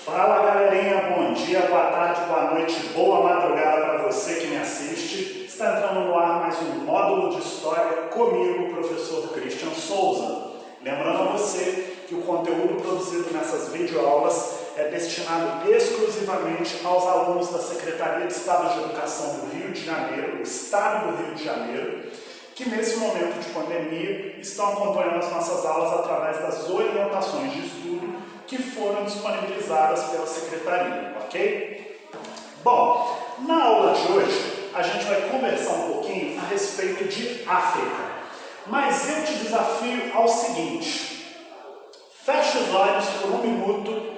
Fala galerinha, bom dia, boa tarde, boa noite, boa madrugada para você que me assiste. Está entrando no ar mais um módulo de História comigo, professor Christian Souza. Lembrando a você que o conteúdo produzido nessas videoaulas é destinado exclusivamente aos alunos da Secretaria de Estado de Educação do Rio de Janeiro, do Estado do Rio de Janeiro, que nesse momento de pandemia estão acompanhando as nossas aulas através das orientações de estudo que foram disponibilizadas pela Secretaria, ok? Bom, na aula de hoje a gente vai conversar um pouquinho a respeito de África, mas eu te desafio ao seguinte: feche os olhos por um minuto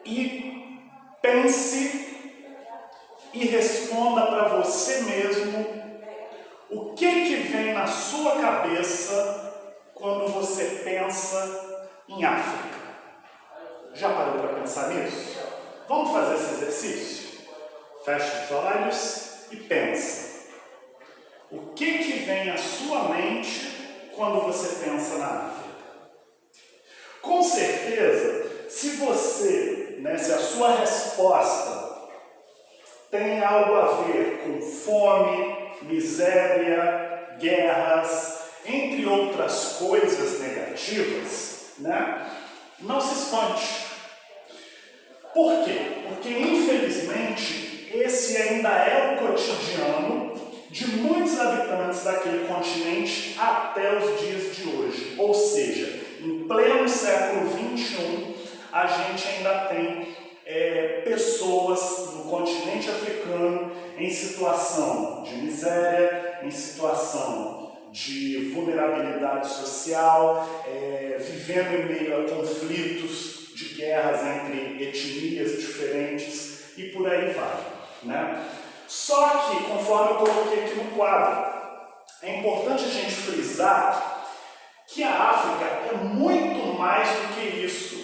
e pense e responda para você mesmo o que vem na sua cabeça quando você pensa em África. Já parou para pensar nisso? Vamos fazer esse exercício? Feche os olhos e pensa. O que vem à sua mente quando você pensa na África? Com certeza, se você, se a sua resposta tem algo a ver com fome, miséria, guerras, entre outras coisas negativas, não se espante. Por quê? Porque, infelizmente, esse ainda é o cotidiano de muitos habitantes daquele continente até os dias de hoje. Ou seja, em pleno século XXI, a gente ainda tem pessoas no continente africano em situação de miséria, em situação de vulnerabilidade social, vivendo em meio a conflitos de guerras entre etnias diferentes e por aí vai, Só que, conforme eu coloquei aqui no quadro, é importante a gente frisar que a África é muito mais do que isso,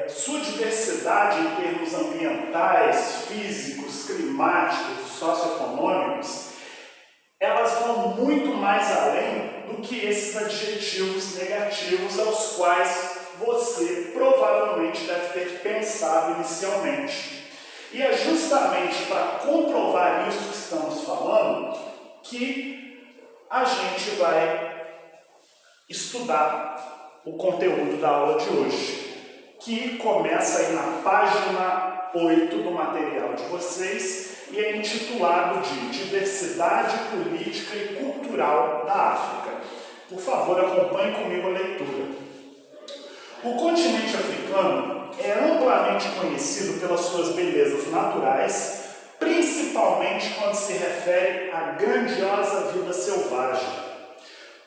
Sua diversidade em termos ambientais, físicos, climáticos, socioeconômicos, elas vão muito mais além do que esses adjetivos negativos aos quais você provavelmente deve ter pensado inicialmente. E é justamente para comprovar isso que estamos falando que a gente vai estudar o conteúdo da aula de hoje, que começa aí na página 8 do material de vocês e é intitulado de Diversidade Política e Cultural da África. Por favor, acompanhe comigo a leitura. O continente africano é amplamente conhecido pelas suas belezas naturais, principalmente quando se refere à grandiosa vida selvagem.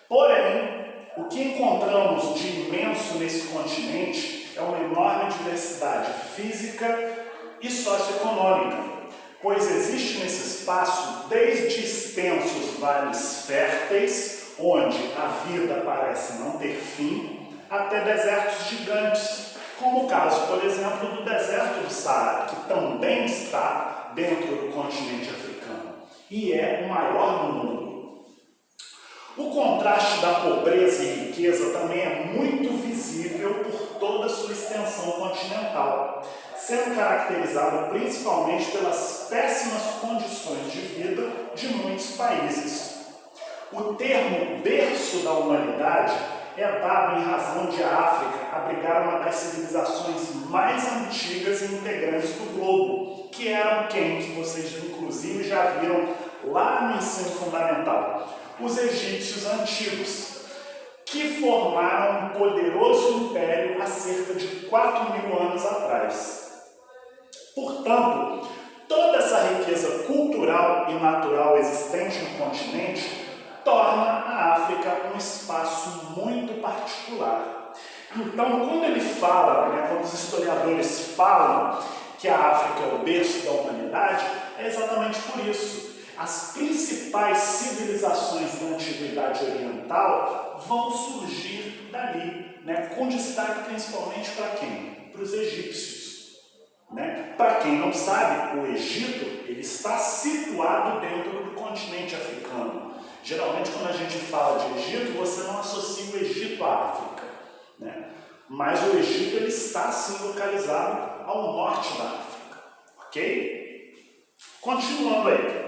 Porém, o que encontramos de imenso nesse continente é uma enorme diversidade física e socioeconômica, pois existe nesse espaço desde extensos vales férteis, onde a vida parece não ter fim, até desertos gigantes, como o caso, por exemplo, do deserto do Saara, que também está dentro do continente africano e é o maior do mundo. O contraste da pobreza e riqueza também é muito visível por toda a sua extensão continental, sendo caracterizado principalmente pelas péssimas condições de vida de muitos países. O termo berço da humanidade é dado em razão de a África abrigar uma das civilizações mais antigas e integrantes do globo, que eram quem, que vocês inclusive já viram lá no ensino fundamental, os egípcios antigos, que formaram um poderoso império há cerca de 4.000 anos atrás. Portanto, toda essa riqueza cultural e natural existente no continente torna a África um espaço muito particular. Então, quando ele fala, quando os historiadores falam que a África é o berço da humanidade, é exatamente por isso. As principais civilizações da Antiguidade Oriental vão surgir dali, com destaque principalmente para quem? Para os egípcios. Para quem não sabe, o Egito ele está situado dentro do continente africano. Geralmente, quando a gente fala de Egito, você não associa o Egito à África. mas o Egito ele está sim localizado ao norte da África, ok? Continuando aí.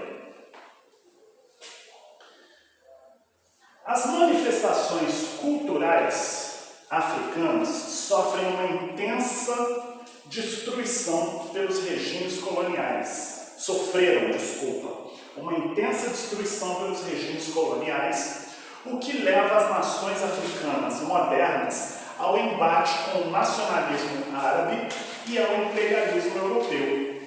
As manifestações culturais africanas sofrem uma intensa destruição pelos regimes coloniais. Sofreram, desculpa, uma intensa destruição pelos regimes coloniais, o que leva as nações africanas modernas ao embate com o nacionalismo árabe e ao imperialismo europeu.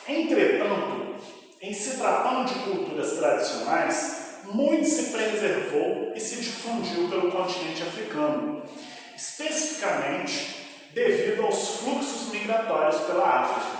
Entretanto, em se tratando de culturas tradicionais, muito se preservou e se difundiu pelo continente africano, especificamente devido aos fluxos migratórios pela África.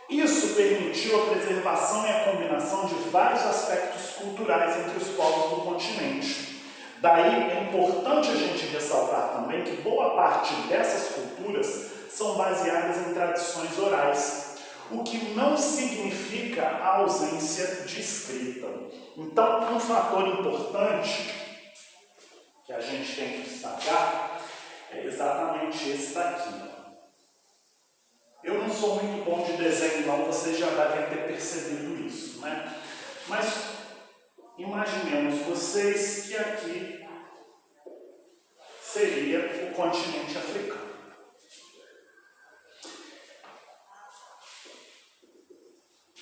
Isso permitiu a preservação e a combinação de vários aspectos culturais entre os povos do continente. Daí é importante a gente ressaltar também que boa parte dessas culturas são baseadas em tradições orais, o que não significa a ausência de escrita. Então, um fator importante que a gente tem que destacar é exatamente esse daqui. Eu não sou muito bom de desenho, não, vocês já devem ter percebido isso, né? Mas imaginemos vocês que aqui seria o continente africano.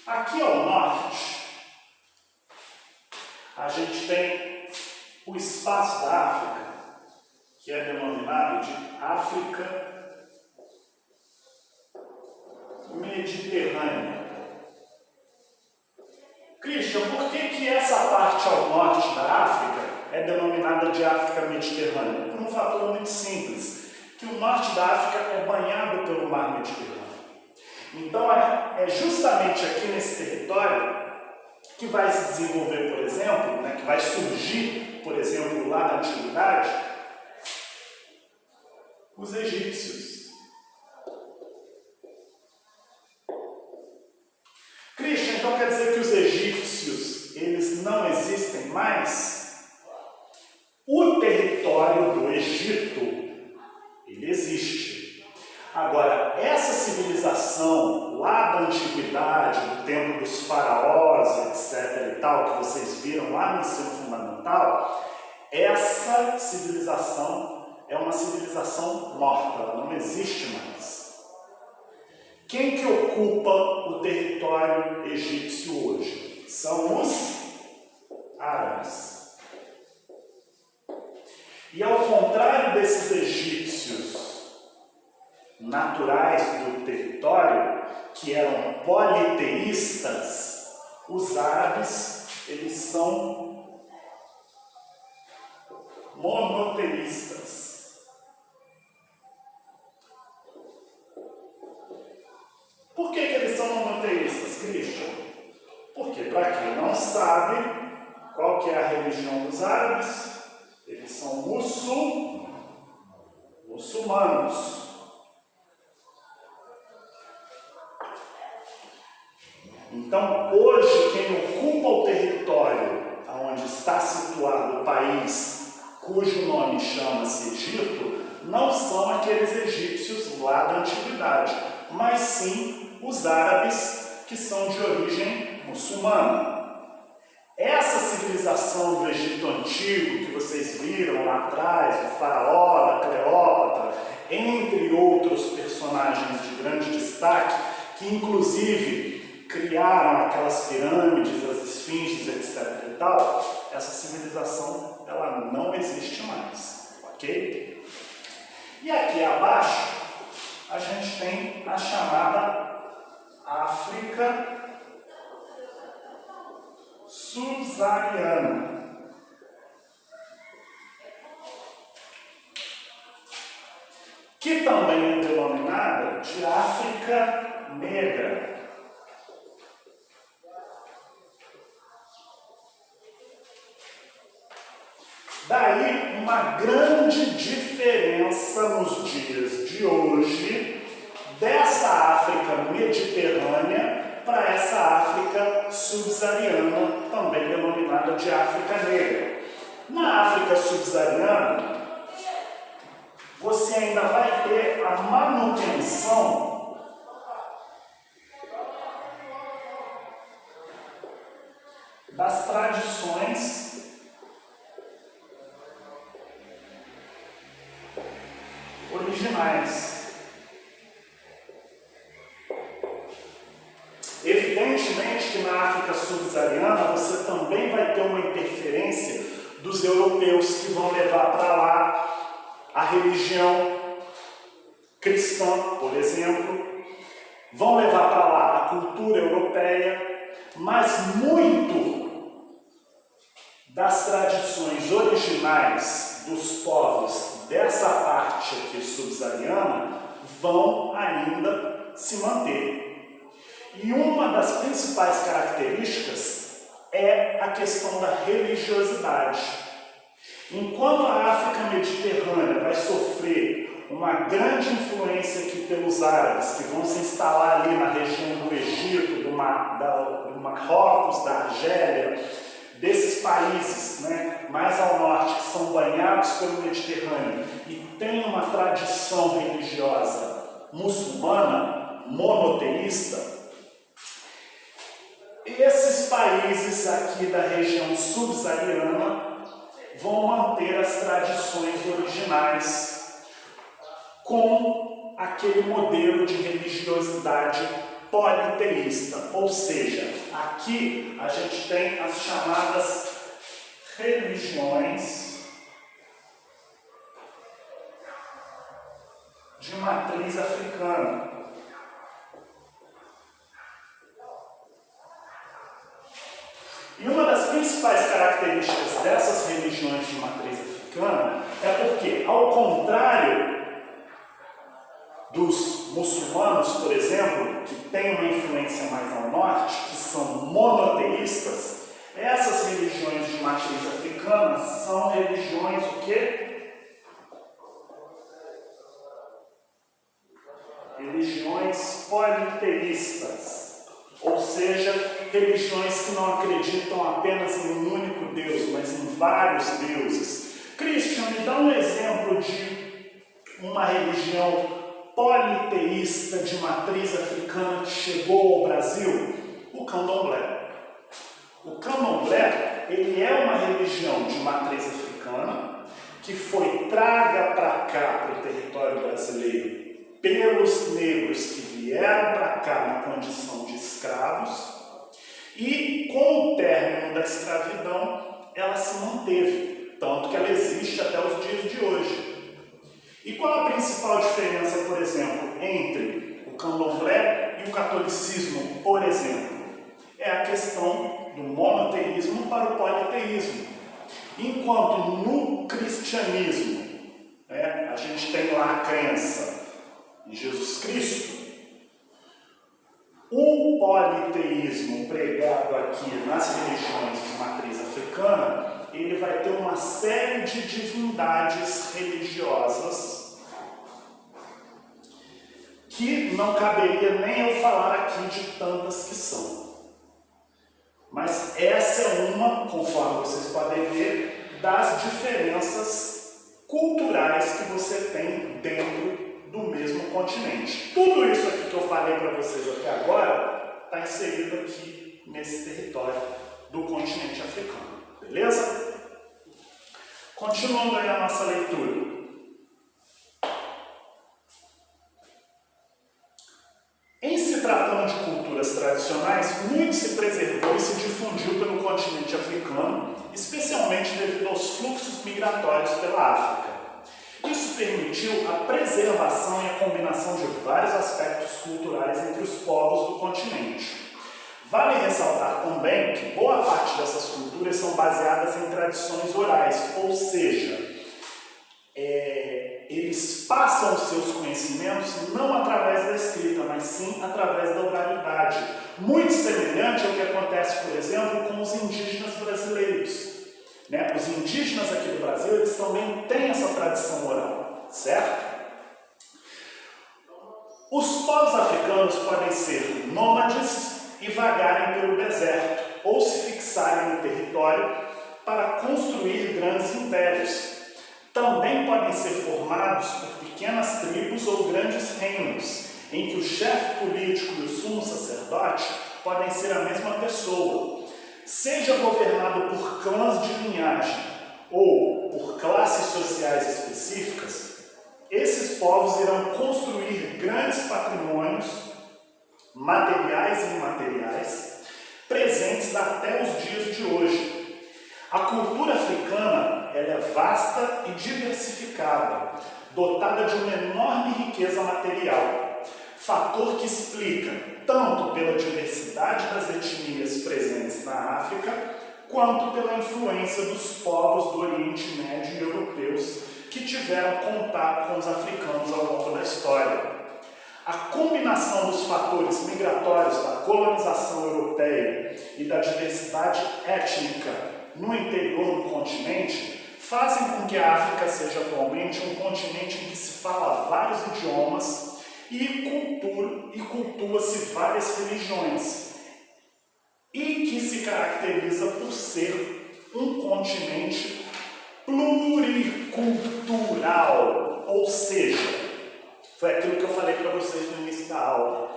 Aqui ao norte, a gente tem o espaço da África, que é denominado de África Mediterrânea. Christian, por que essa parte ao norte da África é denominada de África Mediterrânea? Por um fator muito simples, que o norte da África é banhado pelo mar Mediterrâneo. Então, é justamente aqui nesse território que vai se desenvolver, por exemplo, que vai surgir, por exemplo, lá na Antiguidade, os egípcios. Christian, então quer dizer que os egípcios, eles não existem mais? O território do Egito, ele existe. Agora, essa civilização lá da antiguidade, do tempo dos faraós, etc. e tal, que vocês viram lá no ensino fundamental, essa civilização é uma civilização morta, ela não existe mais. Quem que ocupa o território egípcio hoje? São os árabes. E ao contrário desses egípcios naturais do território, que eram politeístas, os árabes, eles são monoteístas. Por que eles são monoteístas, Christian? Porque, para quem não sabe, qual que é a religião dos árabes? Eles são muçulmanos. Então, hoje, quem ocupa o território onde está situado o país, cujo nome chama-se Egito, não são aqueles egípcios lá da antiguidade, mas sim os árabes que são de origem muçulmana. Essa civilização do Egito Antigo, que vocês viram lá atrás, do faraó, da Cleópatra, entre outros personagens de grande destaque, que inclusive criaram aquelas pirâmides, as esfinges, etc. e tal, essa civilização ela não existe mais, ok? E aqui abaixo a gente tem a chamada África subsaariana. Que também é denominada de África Negra. Daí uma grande diferença nos dias de hoje dessa África mediterrânea para essa África subsaariana, também denominada de África Negra. Na África subsaariana, você você ainda vai ter a manutenção das tradições originais. Evidentemente que na África subsaariana você também vai ter uma interferência dos europeus que vão levar para lá a religião cristã, por exemplo, vão levar para lá a cultura europeia, mas muito das tradições originais dos povos dessa parte aqui subsaariana vão ainda se manter. E uma das principais características é a questão da religiosidade. Enquanto a África mediterrânea vai sofrer uma grande influência aqui pelos árabes, que vão se instalar ali na região do Egito, do Marrocos, da Argélia, desses países, né, mais ao norte, que são banhados pelo Mediterrâneo e têm uma tradição religiosa muçulmana, monoteísta, esses países aqui da região subsaariana vão manter as tradições originais com aquele modelo de religiosidade politeísta, ou seja, aqui a gente tem as chamadas religiões de matriz africana. E uma das principais características dessas religiões de matriz africana é porque, ao contrário dos muçulmanos, por exemplo, que têm uma influência mais ao norte, que são monoteístas, essas religiões de matriz africana são religiões o quê? Religiões politeístas. Ou seja, religiões que não acreditam apenas em um único Deus, mas em vários deuses. Christian, me dá um exemplo de uma religião politeísta de matriz africana que chegou ao Brasil? O candomblé. O candomblé, ele é uma religião de matriz africana que foi traga para cá, para o território brasileiro, pelos negros que vieram para cá na condição de escravos, e com o término da escravidão ela se manteve, tanto que ela existe até os dias de hoje. E qual a principal diferença, por exemplo, entre o candomblé e o catolicismo, por exemplo? É a questão do monoteísmo para o politeísmo. Enquanto no cristianismo, a gente tem lá a crença em Jesus Cristo, o politeísmo pregado aqui nas religiões de matriz africana, ele vai ter uma série de divindades religiosas que não caberia nem eu falar aqui de tantas que são. Mas essa é uma, conforme vocês podem ver, das diferenças culturais que você tem dentro do mesmo continente. Tudo isso aqui que eu falei para vocês até agora está inserido aqui nesse território do continente africano. Beleza? Continuando aí a nossa leitura. Em se tratando de culturas tradicionais, muito se preservou e se difundiu pelo continente africano, especialmente devido aos fluxos migratórios pela África. Isso permitiu a preservação e a combinação de vários aspectos culturais entre os povos do continente. Vale ressaltar também que boa parte dessas culturas são baseadas em tradições orais, ou seja, eles passam os seus conhecimentos não através da escrita, mas sim através da oralidade. Muito semelhante ao que acontece, por exemplo, com os indígenas brasileiros. Os indígenas aqui do Brasil, eles também têm essa tradição oral, certo? Os povos africanos podem ser nômades e vagarem pelo deserto, ou se fixarem no território para construir grandes impérios. também podem ser formados por pequenas tribos ou grandes reinos, em que o chefe político e o sumo sacerdote podem ser a mesma pessoa. Seja governado por clãs de linhagem ou por classes sociais específicas, esses povos irão construir grandes patrimônios, materiais e imateriais, presentes até os dias de hoje. A cultura africana ela é vasta e diversificada, dotada de uma enorme riqueza material, fator que explica tanto pela diversidade das etnias presentes na África, quanto pela influência dos povos do Oriente Médio e europeus que tiveram contato com os africanos ao longo da história. A combinação dos fatores migratórios da colonização europeia e da diversidade étnica no interior do continente fazem com que a África seja atualmente um continente em que se fala vários idiomas e cultua-se várias religiões, e que se caracteriza por ser um continente pluricultural, ou seja, foi aquilo que eu falei para vocês no início da aula.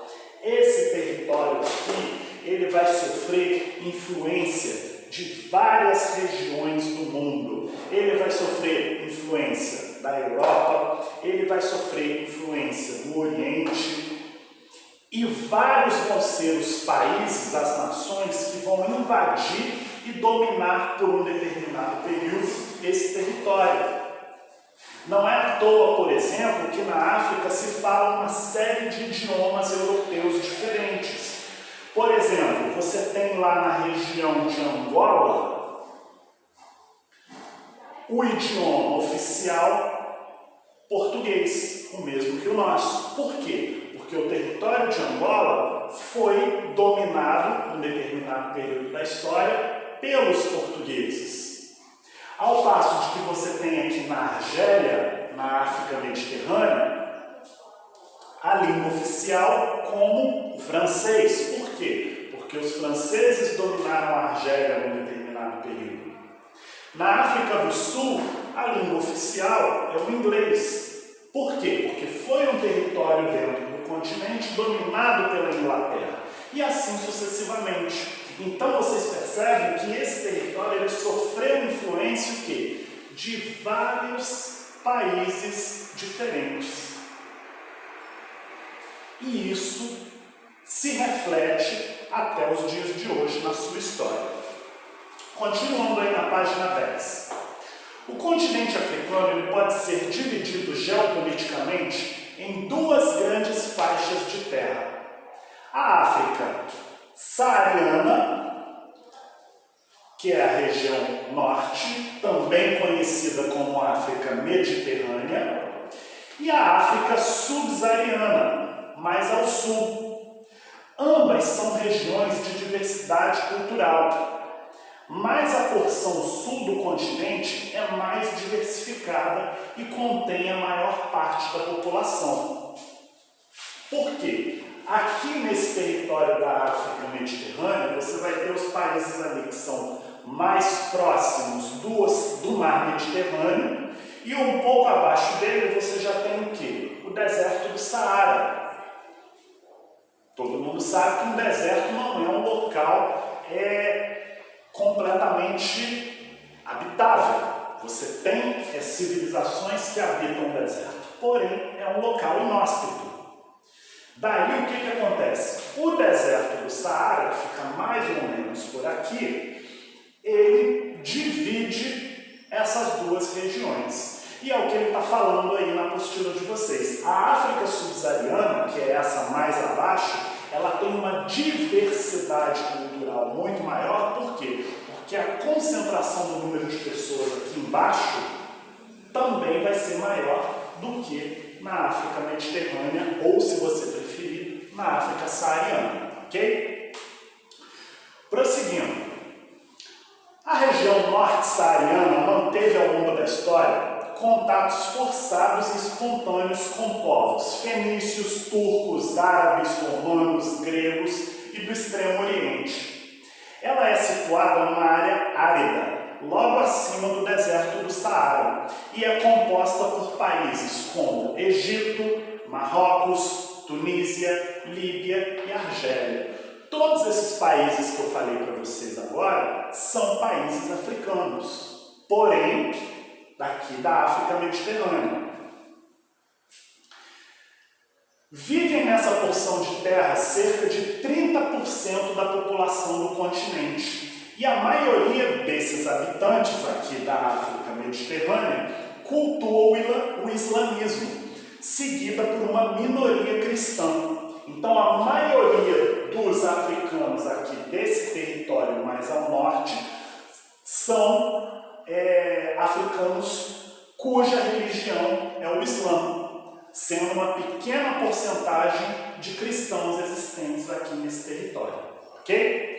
Esse território aqui, ele vai sofrer influência de várias regiões do mundo. Ele vai sofrer influência da Europa, ele vai sofrer influência do Oriente, e vários vão ser os países, as nações que vão invadir e dominar por um determinado período esse território. Não é à toa, por exemplo, que na África se fala uma série de idiomas europeus diferentes. Por exemplo, você tem lá na região de Angola o idioma oficial português, o mesmo que o nosso. Por quê? Porque o território de Angola foi dominado, em determinado período da história, pelos portugueses. Ao passo de que você tem aqui na Argélia, na África Mediterrânea, a língua oficial como o francês. Por quê? Porque os franceses dominaram a Argélia num determinado período. Na África do Sul, a língua oficial é o inglês. Por quê? Porque foi um território dentro do continente dominado pela Inglaterra. E assim sucessivamente. Então vocês percebem que esse território ele sofreu influência o quê? De vários países diferentes. E isso se reflete até os dias de hoje na sua história. Continuando aí na página 10. O continente africano ele pode ser dividido geopoliticamente em duas grandes faixas de terra. A África saariana, que é a região norte, também conhecida como África Mediterrânea, e a África subsaariana, mais ao sul. Ambas são regiões de diversidade cultural, mas a porção sul do continente é mais diversificada e contém a maior parte da população. Por quê? Aqui nesse território da África Mediterrânea, você vai ter os países ali que são mais próximos do mar Mediterrâneo, e um pouco abaixo dele você já tem o quê? O deserto do Saara. Todo mundo sabe que um deserto não é um local completamente habitável. Você tem civilizações que habitam o deserto, porém é um local inóspito. Daí o que acontece? O deserto do Saara, que fica mais ou menos por aqui, ele divide essas duas regiões. E é o que ele está falando aí na apostila de vocês. A África subsaariana, que é essa mais abaixo, ela tem uma diversidade cultural muito maior. Por quê? Porque a concentração do número de pessoas aqui embaixo também vai ser maior do que na África Mediterrânea, ou, se você preferir, na África saariana, ok? Prosseguindo. A região norte saariana manteve ao longo da história contatos forçados e espontâneos com povos fenícios, turcos, árabes, romanos, gregos e do Extremo Oriente. Ela é situada numa área árida, logo acima do deserto do Saara, e é composta por países como Egito, Marrocos, Tunísia, Líbia e Argélia. Todos esses países que eu falei para vocês agora são países africanos, porém daqui da África Mediterrânea. Vivem nessa porção de terra cerca de 30% da população do continente. E a maioria desses habitantes aqui da África Mediterrânea cultua o islamismo, seguida por uma minoria cristã. Então a maioria dos africanos aqui desse território mais ao norte são africanos cuja religião é o Islã, sendo uma pequena porcentagem de cristãos existentes aqui nesse território, ok?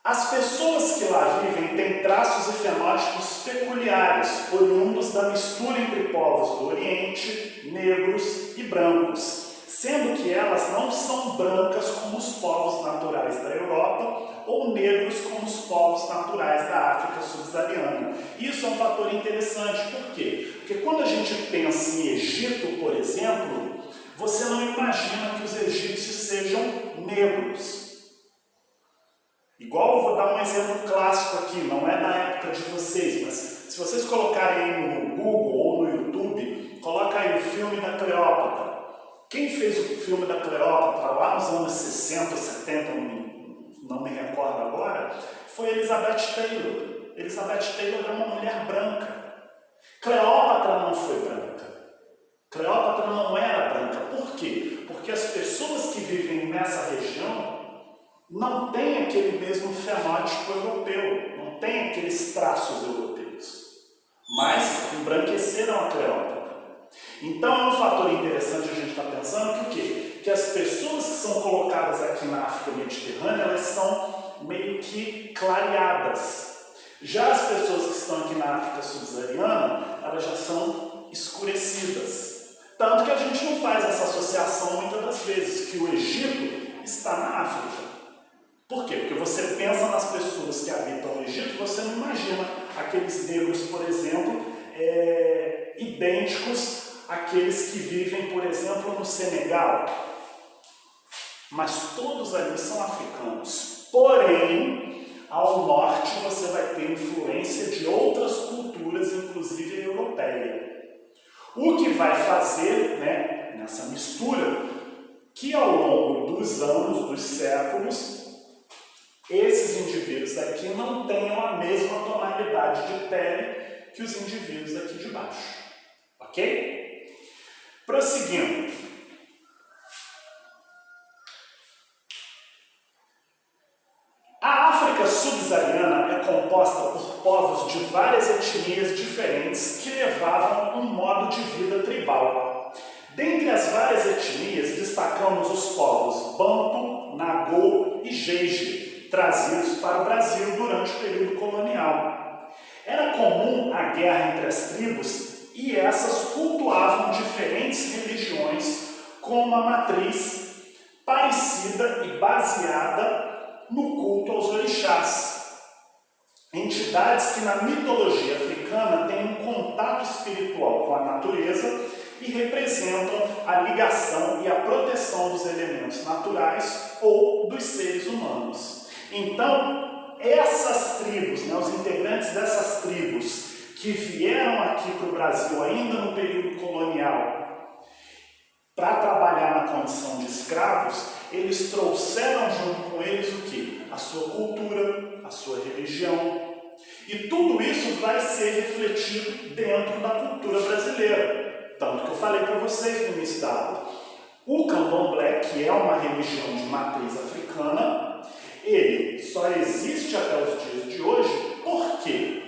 As pessoas que lá vivem têm traços e fenótipos peculiares, oriundos da mistura entre povos do Oriente, negros e brancos, sendo que elas não são brancas como os povos naturais da Europa ou negros como os povos naturais da África subsaariana. Isso é um fator interessante, por quê? Porque quando a gente pensa em Egito, por exemplo, você não imagina que os egípcios sejam negros. Igual eu vou dar um exemplo clássico aqui, não é da época de vocês, mas se vocês colocarem aí no Google ou no YouTube, coloca aí o filme da Cleópatra. Quem fez o filme da Cleópatra lá nos anos 60, 70, não me recordo agora, foi Elizabeth Taylor. Elizabeth Taylor era uma mulher branca. Cleópatra não foi branca. Cleópatra não era branca. Por quê? Porque as pessoas que vivem nessa região não têm aquele mesmo fenótipo europeu, não têm aqueles traços europeus, mas embranqueceram a Cleópatra. Então é um fator interessante a gente estar pensando que o quê? Que as pessoas que são colocadas aqui na África Mediterrânea, elas são meio que clareadas. Já as pessoas que estão aqui na África subsaariana, elas já são escurecidas. Tanto que a gente não faz essa associação muitas das vezes, que o Egito está na África. Por quê? Porque você pensa nas pessoas que habitam o Egito, você não imagina aqueles negros, por exemplo, idênticos àqueles que vivem, por exemplo, no Senegal. Mas todos ali são africanos. Porém, ao norte você vai ter influência de outras culturas, inclusive a europeia. O que vai fazer, nessa mistura, que ao longo dos anos, dos séculos, esses indivíduos aqui não tenham a mesma tonalidade de pele que os indivíduos aqui de baixo. Ok? Prosseguindo. A África subsaariana é composta por povos de várias etnias diferentes que levavam um modo de vida tribal. Dentre as várias etnias, destacamos os povos Banto, Nagô e Jeje, trazidos para o Brasil durante o período colonial. Era comum a guerra entre as tribos e essas cultuavam diferentes religiões com uma matriz parecida e baseada no culto aos orixás. Entidades que na mitologia africana têm um contato espiritual com a natureza e representam a ligação e a proteção dos elementos naturais ou dos seres humanos. Então, essas tribos, os integrantes dessas tribos que vieram aqui para o Brasil ainda no período colonial para trabalhar na condição de escravos, eles trouxeram junto com eles o quê? A sua cultura, a sua religião. E tudo isso vai ser refletido dentro da cultura brasileira. Tanto que eu falei para vocês no início da aula. O candomblé, que é uma religião de matriz africana, ele só existe até os dias de hoje. Por quê?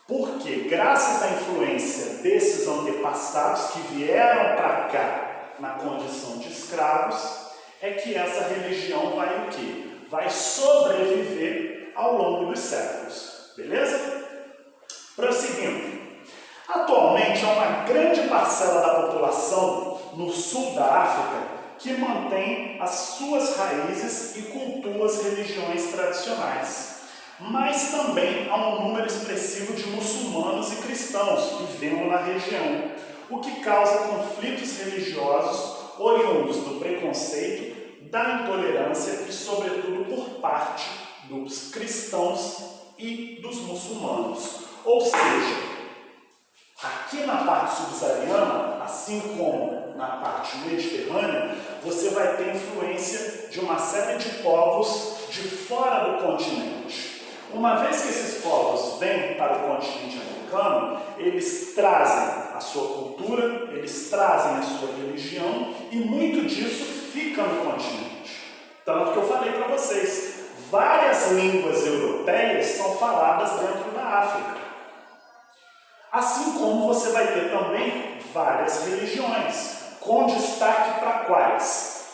Porque graças à influência desses antepassados que vieram para cá na condição de escravos, é que essa religião vai o quê? Vai sobreviver ao longo dos séculos. Beleza? Prosseguindo. Atualmente, há uma grande parcela da população no sul da África que mantém as suas raízes e cultua as religiões tradicionais. Mas também há um número expressivo de muçulmanos e cristãos vivendo na região, o que causa conflitos religiosos oriundos do preconceito, da intolerância e, sobretudo, por parte dos cristãos e dos muçulmanos. Ou seja, aqui na parte subsaariana, assim como na parte mediterrânea, você vai ter influência de uma série de povos de fora do continente. Uma vez que esses povos vêm para o continente africano, eles trazem a sua cultura, eles trazem a sua religião e muito disso fica no continente. Tanto que eu falei para vocês, várias línguas europeias são faladas dentro da África. Assim como você vai ter também várias religiões, com destaque para quais?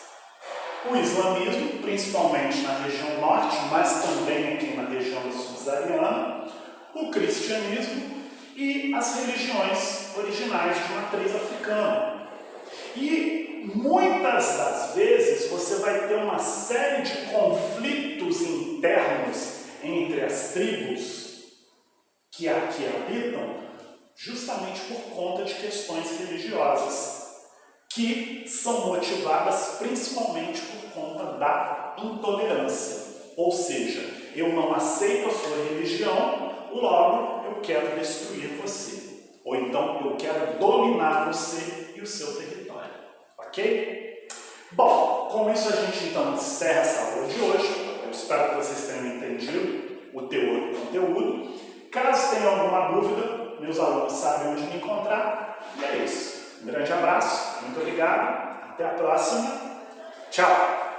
O islamismo, principalmente na região norte, mas também aqui na região subsaariana, o cristianismo e as religiões originais de matriz africana. E muitas das vezes você vai ter uma série de conflitos internos entre as tribos que aqui habitam, justamente por conta de questões religiosas, que são motivadas principalmente por conta da intolerância. Ou seja, eu não aceito a sua religião, logo eu quero destruir você. Ou então eu quero dominar você e o seu território. Ok? Bom, com isso a gente então encerra essa aula de hoje. Eu espero que vocês tenham entendido o teor do conteúdo. Caso tenha alguma dúvida, meus alunos sabem onde me encontrar. E é isso. Um grande abraço, muito obrigado, até a próxima. Tchau!